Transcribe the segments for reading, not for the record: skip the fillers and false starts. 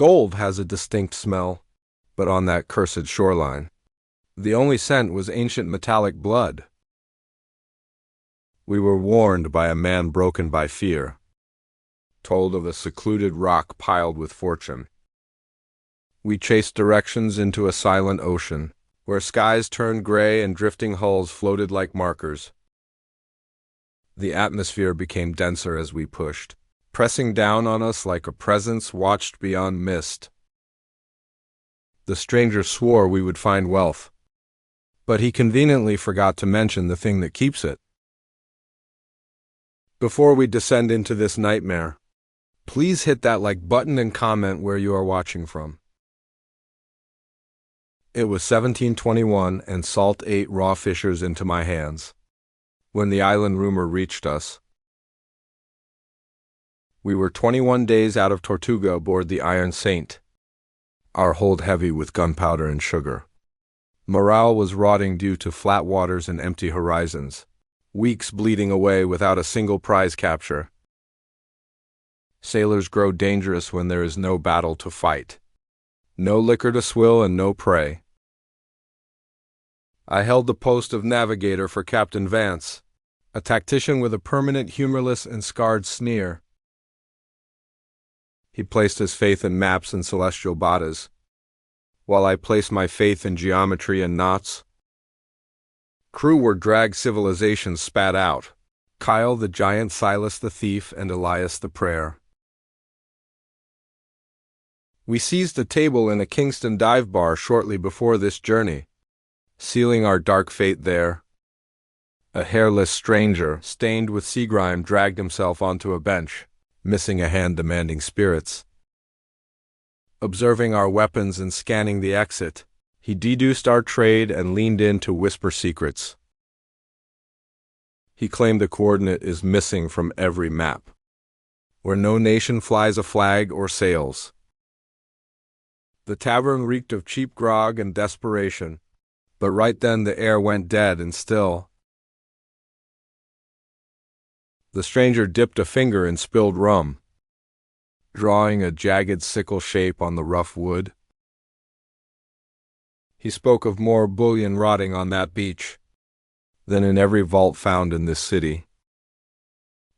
Gold has a distinct smell, but on that cursed shoreline, the only scent was ancient metallic blood. We were warned by a man broken by fear, told of a secluded rock piled with fortune. We chased directions into a silent ocean, where skies turned gray and drifting hulls floated like markers. The atmosphere became denser as we pushed, pressing down on us like a presence watched beyond mist. The stranger swore we would find wealth, but he conveniently forgot to mention the thing that keeps it. Before we descend into this nightmare, please hit that like button and comment where you are watching from. It was 1721 and salt ate raw fishers into my hands when the island rumor reached us. We were 21 days out of Tortuga aboard the Iron Saint, our hold heavy with gunpowder and sugar. Morale was rotting due to flat waters and empty horizons, weeks bleeding away without a single prize capture. Sailors grow dangerous when there is no battle to fight, no liquor to swill, and no prey. I held the post of navigator for Captain Vance, a tactician with a permanent humorless and scarred sneer. He placed his faith in maps and celestial bodies, while I placed my faith in geometry and knots. Crew were drag civilizations spat out, Kyle the giant, Silas the thief, and Elias the prayer. We seized a table in a Kingston dive bar shortly before this journey, sealing our dark fate there. A hairless stranger, stained with sea grime, dragged himself onto a bench, missing a hand demanding spirits. Observing our weapons and scanning the exit, he deduced our trade and leaned in to whisper secrets. He claimed the coordinate is missing from every map, where no nation flies a flag or sails. The tavern reeked of cheap grog and desperation, but right then the air went dead and still. The stranger dipped a finger in spilled rum, drawing a jagged sickle shape on the rough wood. He spoke of more bullion rotting on that beach than in every vault found in this city.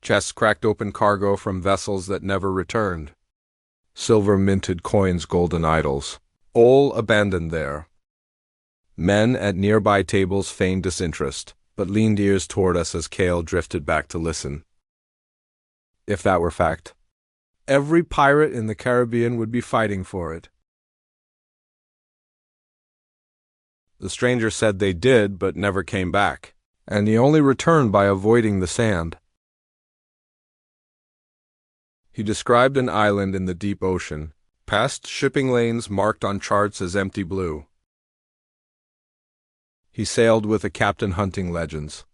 Chests cracked open, cargo from vessels that never returned. Silver minted coins, golden idols, all abandoned there. Men at nearby tables feigned disinterest, but leaned ears toward us as Cale drifted back to listen. If that were fact, every pirate in the Caribbean would be fighting for it. The stranger said they did, but never came back, and he only returned by avoiding the sand. He described an island in the deep ocean, past shipping lanes marked on charts as empty blue. He sailed with a captain hunting legends,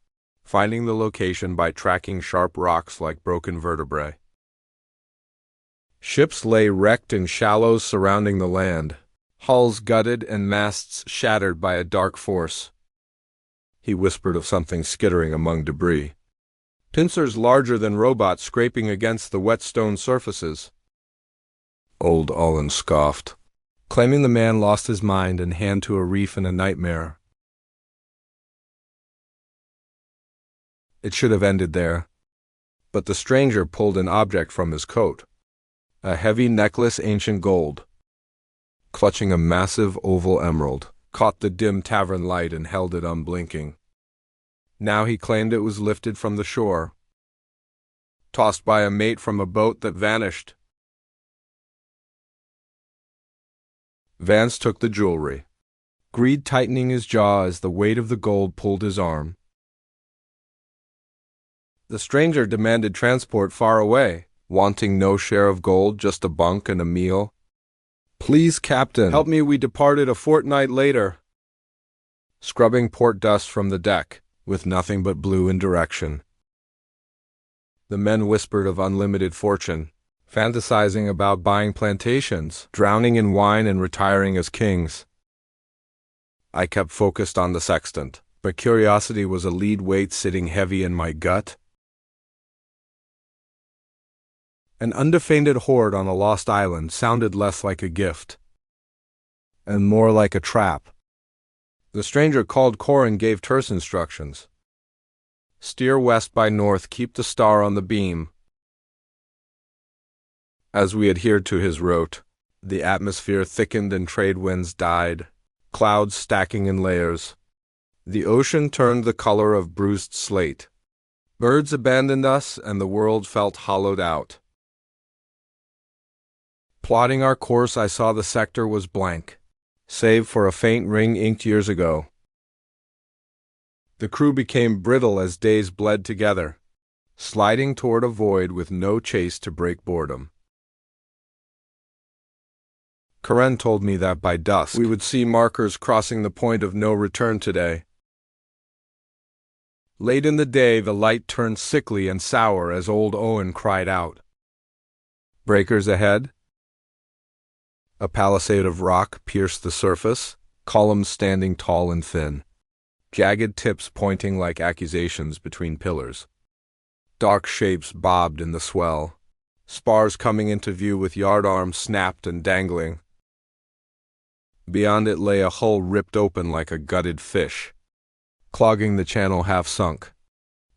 finding the location by tracking sharp rocks like broken vertebrae. Ships lay wrecked in shallows surrounding the land, hulls gutted and masts shattered by a dark force. He whispered of something skittering among debris, pincers larger than robots scraping against the wet stone surfaces. Old Olin scoffed, claiming the man lost his mind and hand to a reef in a nightmare. It should have ended there, but the stranger pulled an object from his coat, a heavy necklace, ancient gold. Clutching a massive oval emerald, caught the dim tavern light and held it unblinking. Now he claimed it was lifted from the shore, tossed by a mate from a boat that vanished. Vance took the jewelry, greed tightening his jaw as the weight of the gold pulled his arm. The stranger demanded transport far away, wanting no share of gold, just a bunk and a meal. "Please, Captain, help me." We departed a fortnight later, scrubbing port dust from the deck, with nothing but blue and direction. The men whispered of unlimited fortune, fantasizing about buying plantations, drowning in wine, and retiring as kings. I kept focused on the sextant, but curiosity was a lead weight sitting heavy in my gut. An undefended horde on a lost island sounded less like a gift, and more like a trap. The stranger called Cor and gave terse instructions. Steer west by north, keep the star on the beam. As we adhered to his route, the atmosphere thickened and trade winds died, clouds stacking in layers. The ocean turned the color of bruised slate. Birds abandoned us, and the world felt hollowed out. Plotting our course, I saw the sector was blank, save for a faint ring inked years ago. The crew became brittle as days bled together, sliding toward a void with no chase to break boredom. Karen told me that by dusk we would see markers crossing the point of no return today. Late in the day, the light turned sickly and sour as old Owen cried out. Breakers ahead? A palisade of rock pierced the surface, columns standing tall and thin, jagged tips pointing like accusations between pillars. Dark shapes bobbed in the swell, spars coming into view with yardarms snapped and dangling. Beyond it lay a hull ripped open like a gutted fish, clogging the channel half sunk,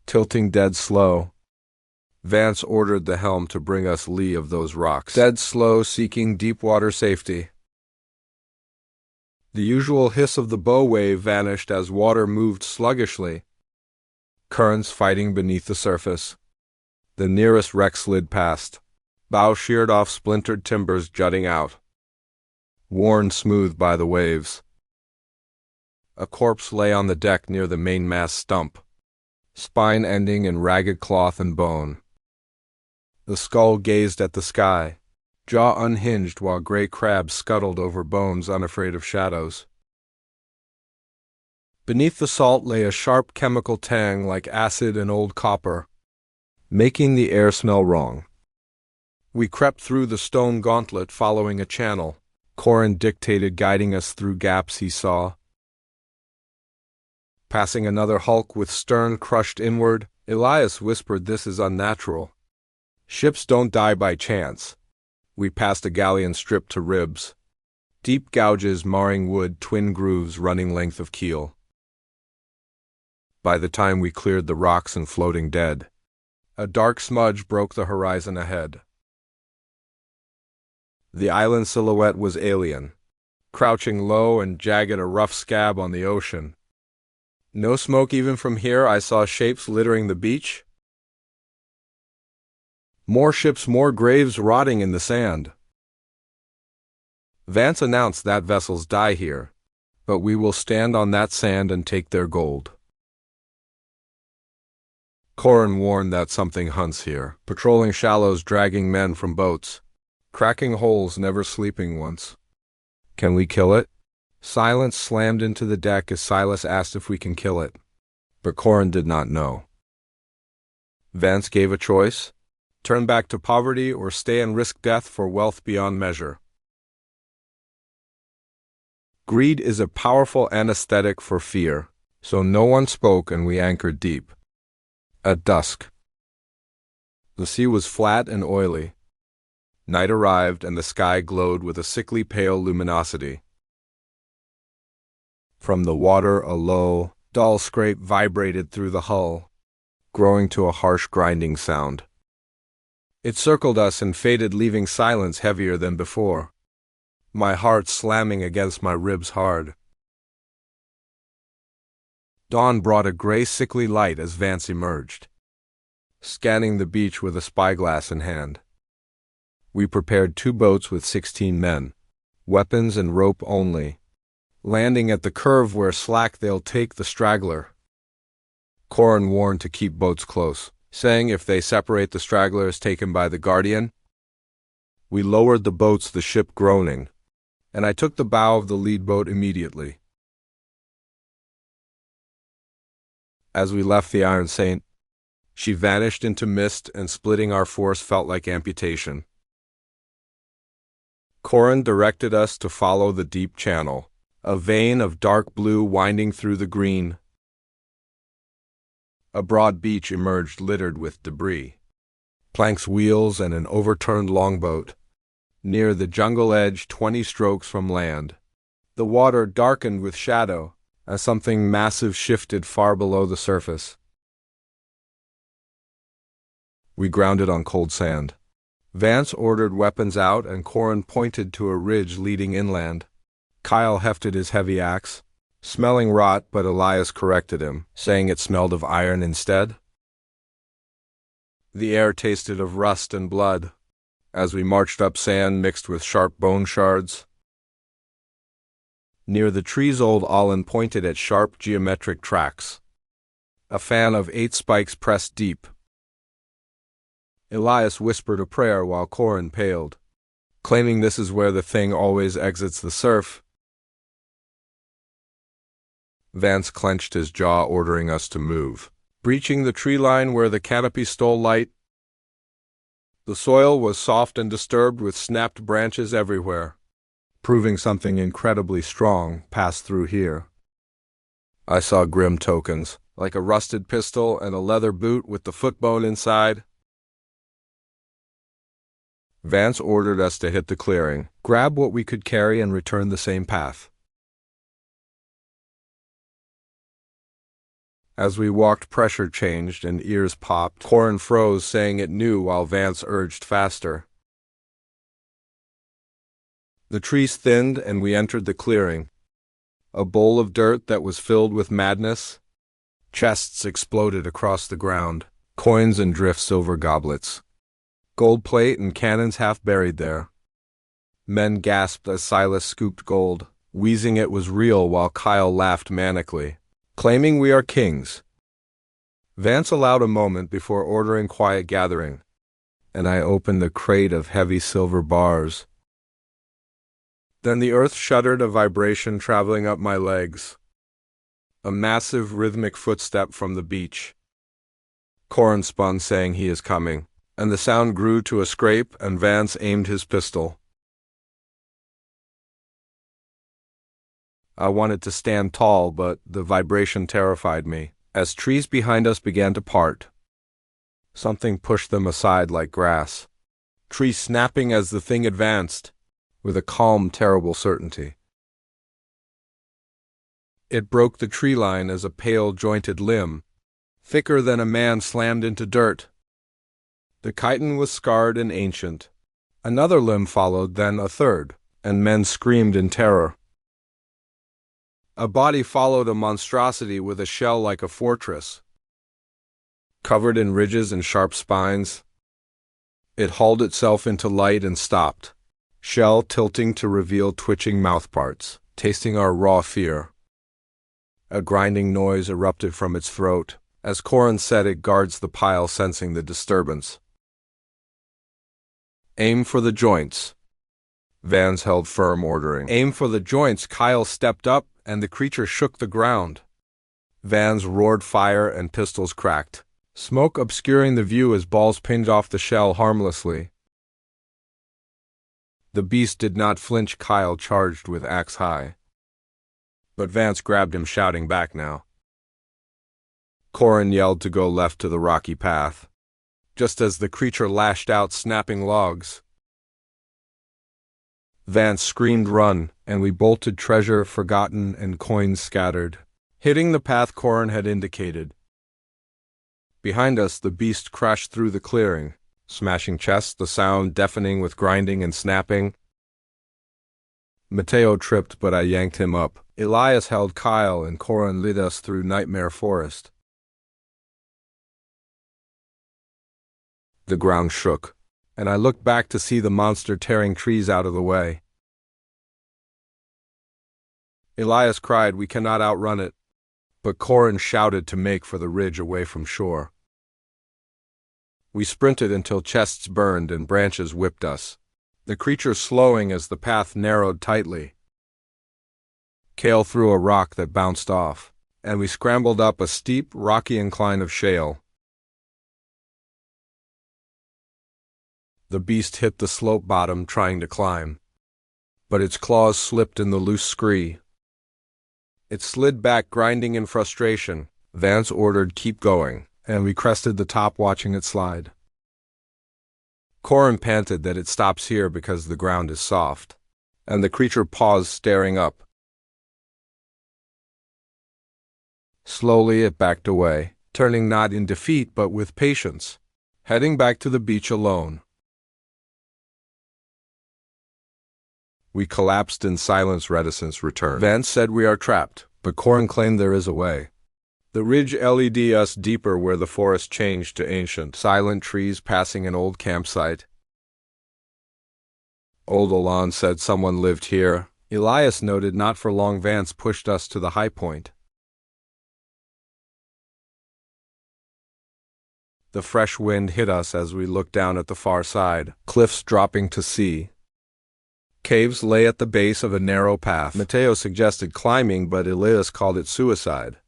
tilting dead slow. Vance ordered the helm to bring us lee of those rocks, dead slow, seeking deep water safety. The usual hiss of the bow wave vanished as water moved sluggishly, currents fighting beneath the surface. The nearest wreck slid past, bow sheared off splintered timbers jutting out, worn smooth by the waves. A corpse lay on the deck near the mainmast stump, spine ending in ragged cloth and bone. The skull gazed at the sky, jaw unhinged while gray crabs scuttled over bones unafraid of shadows. Beneath the salt lay a sharp chemical tang like acid and old copper, making the air smell wrong. We crept through the stone gauntlet following a channel. Corin dictated guiding us through gaps he saw. Passing another hulk with stern crushed inward, Elias whispered, "This is unnatural. Ships don't die by chance." We passed a galleon stripped to ribs, deep gouges marring wood, twin grooves running length of keel. By the time we cleared the rocks and floating dead, a dark smudge broke the horizon ahead. The island silhouette was alien, crouching low and jagged, a rough scab on the ocean. No smoke even from here. I saw shapes littering the beach. More ships, more graves rotting in the sand. Vance announced that vessels die here, but we will stand on that sand and take their gold. Corin warned that something hunts here, patrolling shallows, dragging men from boats, cracking holes, never sleeping once. Can we kill it? Silence slammed into the deck as Silas asked if we can kill it, but Corin did not know. Vance gave a choice: turn back to poverty or stay and risk death for wealth beyond measure. Greed is a powerful anesthetic for fear, so no one spoke and we anchored deep. At dusk, the sea was flat and oily. Night arrived and the sky glowed with a sickly pale luminosity. From the water, a low, dull scrape vibrated through the hull, growing to a harsh grinding sound. It circled us and faded, leaving silence heavier than before, my heart slamming against my ribs hard. Dawn brought a gray, sickly light as Vance emerged, scanning the beach with a spyglass in hand. We prepared 2 boats with 16 men, weapons and rope only, landing at the curve where slack they'll take the straggler. Corin warned to keep boats close, saying if they separate, the straggler is taken by the Guardian. We lowered the boats, the ship groaning, and I took the bow of the lead boat immediately. As we left the Iron Saint, she vanished into mist, and splitting our force felt like amputation. Corin directed us to follow the deep channel, a vein of dark blue winding through the green. A broad beach emerged littered with debris, planks, wheels, and an overturned longboat. Near the jungle edge, 20 strokes from land. The water darkened with shadow as something massive shifted far below the surface. We grounded on cold sand. Vance ordered weapons out and Corin pointed to a ridge leading inland. Kyle hefted his heavy axe, smelling rot, but Elias corrected him, saying it smelled of iron instead. The air tasted of rust and blood as we marched up sand mixed with sharp bone shards. Near the trees old Olin pointed at sharp geometric tracks, a fan of 8 spikes pressed deep. Elias whispered a prayer while Corin paled, claiming this is where the thing always exits the surf. Vance clenched his jaw, ordering us to move, breaching the tree line where the canopy stole light. The soil was soft and disturbed with snapped branches everywhere, proving something incredibly strong passed through here. I saw grim tokens, like a rusted pistol and a leather boot with the footbone inside. Vance ordered us to hit the clearing, grab what we could carry, and return the same path. As we walked, pressure changed and ears popped. Corin froze, saying it knew, while Vance urged faster. The trees thinned and we entered the clearing, a bowl of dirt that was filled with madness. Chests exploded across the ground, coins and drift silver goblets, gold plate and cannons half buried there. Men gasped as Silas scooped gold, wheezing it was real, while Kyle laughed manically, claiming we are kings. Vance allowed a moment before ordering quiet gathering, and I opened the crate of heavy silver bars. Then the earth shuddered, a vibration traveling up my legs. A massive rhythmic footstep from the beach. Corin spun, saying he is coming, and the sound grew to a scrape, and Vance aimed his pistol. I wanted to stand tall, but the vibration terrified me. As trees behind us began to part, something pushed them aside like grass, trees snapping as the thing advanced, with a calm, terrible certainty. It broke the tree line as a pale, jointed limb, thicker than a man, slammed into dirt. The chitin was scarred and ancient. Another limb followed, then a third, and men screamed in terror. A body followed, a monstrosity with a shell like a fortress, covered in ridges and sharp spines. It hauled itself into light and stopped, shell tilting to reveal twitching mouthparts, tasting our raw fear. A grinding noise erupted from its throat. As Corin said, it guards the pile, sensing the disturbance. Aim for the joints. Vance held firm, ordering. Aim for the joints. Kyle stepped up, and the creature shook the ground. Vance roared fire and pistols cracked, smoke obscuring the view as balls pinged off the shell harmlessly. The beast did not flinch. Kyle charged with axe high, but Vance grabbed him, shouting back now. Corin yelled to go left to the rocky path, just as the creature lashed out, snapping logs. Vance screamed, "Run," and we bolted, treasure forgotten and coins scattered, hitting the path Corin had indicated. Behind us, the beast crashed through the clearing, smashing chests, the sound deafening with grinding and snapping. Mateo tripped, but I yanked him up. Elias held Kyle, and Corin led us through Nightmare Forest. The ground shook, and I looked back to see the monster tearing trees out of the way. Elias cried, "We cannot outrun it," but Corin shouted to make for the ridge away from shore. We sprinted until chests burned and branches whipped us, the creature slowing as the path narrowed tightly. Kale threw a rock that bounced off, and we scrambled up a steep, rocky incline of shale. The beast hit the slope bottom trying to climb, but its claws slipped in the loose scree. It slid back, grinding in frustration. Vance ordered, "Keep going," and we crested the top, watching it slide. Corin panted that it stops here because the ground is soft, and the creature paused, staring up. Slowly it backed away, turning not in defeat but with patience, heading back to the beach alone. We collapsed in silence. Reticence returned. Vance said we are trapped, but Corin claimed there is a way. The ridge led us deeper where the forest changed to ancient, silent trees passing an old campsite. Old Alon said someone lived here. Elias noted not for long. Vance pushed us to the high point. The fresh wind hit us as we looked down at the far side, cliffs dropping to sea. Caves lay at the base of a narrow path. Mateo suggested climbing, but Elias called it suicide.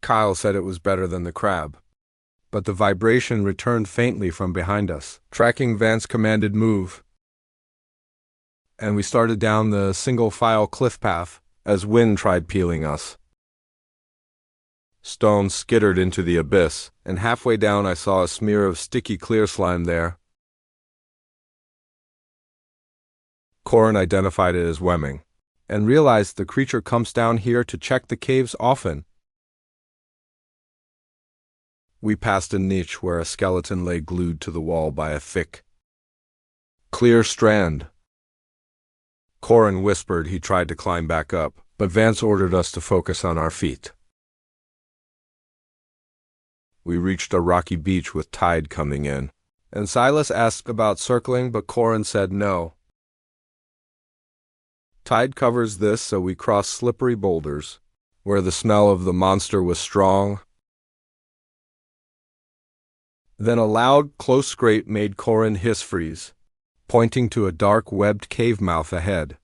Kyle said it was better than the crab. But the vibration returned faintly from behind us. Tracking Vance commanded move, and we started down the single-file cliff path as wind tried peeling us. Stones skittered into the abyss, and halfway down I saw a smear of sticky clear slime there. Corin identified it as Wemming, and realized the creature comes down here to check the caves often. We passed a niche where a skeleton lay glued to the wall by a thick, clear strand. Corin whispered he tried to climb back up, but Vance ordered us to focus on our feet. We reached a rocky beach with tide coming in, and Silas asked about circling, but Corin said no. Tide covers this, so we crossed slippery boulders, where the smell of the monster was strong. Then a loud, close scrape made Corin hiss freeze, pointing to a dark, webbed cave mouth ahead.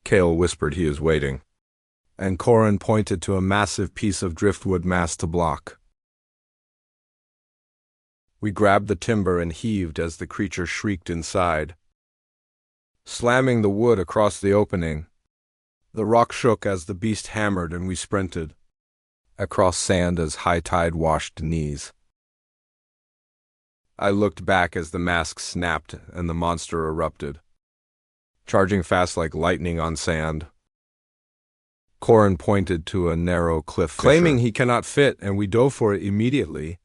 Cale whispered he is waiting, and Corin pointed to a massive piece of driftwood mass to block. We grabbed the timber and heaved as the creature shrieked inside, slamming the wood across the opening. The rock shook as the beast hammered, and we sprinted across sand as high tide washed knees. I looked back as the mask snapped and the monster erupted, charging fast like lightning on sand. Corin pointed to a narrow cliff, claiming he cannot fit, and we dove for it immediately.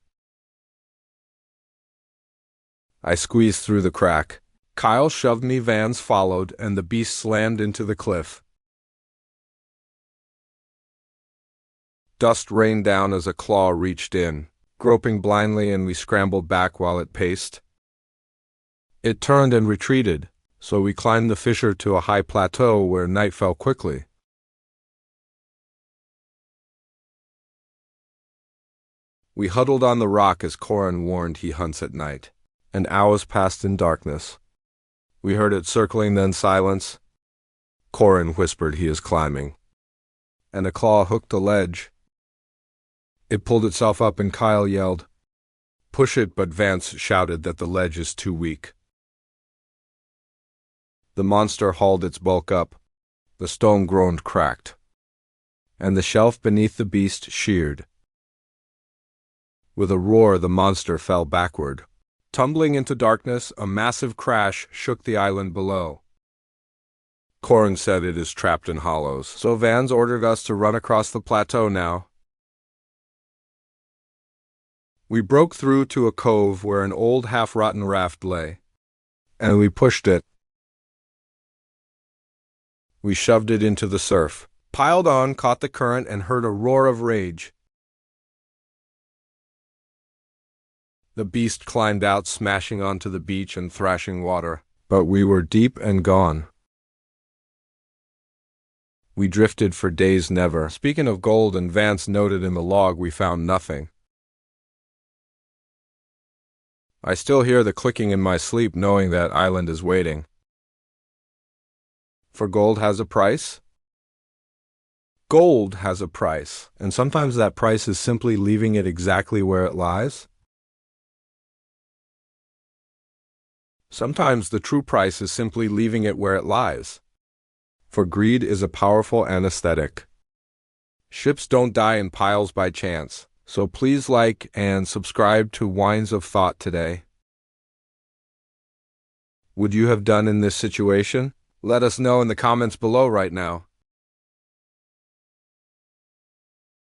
I squeezed through the crack. Kyle shoved me, Vance followed, and the beast slammed into the cliff. Dust rained down as a claw reached in, groping blindly, and we scrambled back while it paced. It turned and retreated, so we climbed the fissure to a high plateau where night fell quickly. We huddled on the rock as Corin warned he hunts at night, and hours passed in darkness. We heard it circling, then silence. Corin whispered he is climbing, and a claw hooked a ledge. It pulled itself up and Kyle yelled, "Push it," but Vance shouted that the ledge is too weak. The monster hauled its bulk up. The stone groaned cracked, and the shelf beneath the beast sheared. With a roar, the monster fell backward. Tumbling into darkness, a massive crash shook the island below. Corin said it is trapped in hollows, so Vance ordered us to run across the plateau now. We broke through to a cove where an old half-rotten raft lay, and we pushed it. We shoved it into the surf, piled on, caught the current, and heard a roar of rage. The beast climbed out, smashing onto the beach and thrashing water, but we were deep and gone. We drifted for days, never. Speaking of gold, and Vance noted in the log, we found nothing. I still hear the clicking in my sleep, knowing that island is waiting. For gold has a price? Gold has a price, and sometimes that price is simply leaving it exactly where it lies. Sometimes the true price is simply leaving it where it lies. For greed is a powerful anesthetic. Ships don't die in piles by chance. So please like and subscribe to Wines of Thought today. Would you have done in this situation? Let us know in the comments below right now.